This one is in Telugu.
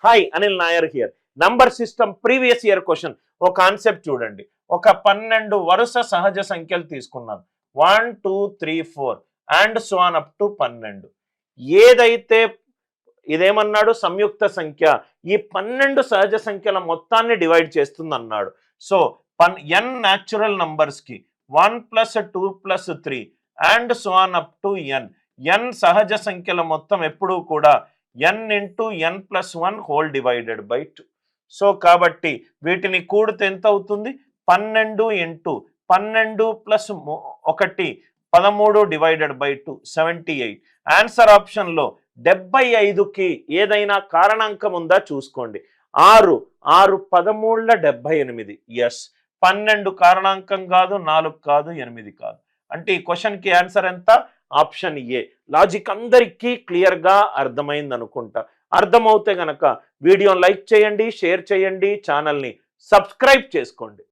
Hi Anil Nair here. Number system previous year question. ఒక కాన్సెప్ట్ చూడండి. ఒక 12 వరుస సహజ సంఖ్యలు తీసుకున్నాను. 1 2 3 4 and so on up to 12. ఏదైతే ఇదేమన్నాడు సంయుక్త సంఖ్య ఈ 12 సహజ సంఖ్యల మొత్తాన్ని డివైడ్ చేస్తుంది అన్నాడు. సో n న్యాచురల్ నంబర్స్ కి 1 + 2 + 3 and so on up to n సహజ సంఖ్యల మొత్తం ఎప్పుడూ కూడా n × n + 1 whole divided by 2. So కాబట్టి వీటిని కూడితే ఎంత అవుతుంది? 12 × 12 + 1 13 డివైడెడ్ బై 2 78. ఆన్సర్ ఆప్షన్లో 75కి ఏదైనా కారణాంకం ఉందా చూసుకోండి. 6 6 13 78. ఎస్, 12 కారణాంకం కాదు, 4 కాదు, 8 కాదు. అంటే ఈ క్వశ్చన్కి ఆన్సర్ ఎంత? Option A. లాజిక్ అందరికీ క్లియర్గా అర్థమైంది అనుకుంటా. అర్థమవుతే గనక వీడియోని లైక్ చేయండి, షేర్ చేయండి, ఛానల్ని సబ్స్క్రైబ్ చేసుకోండి.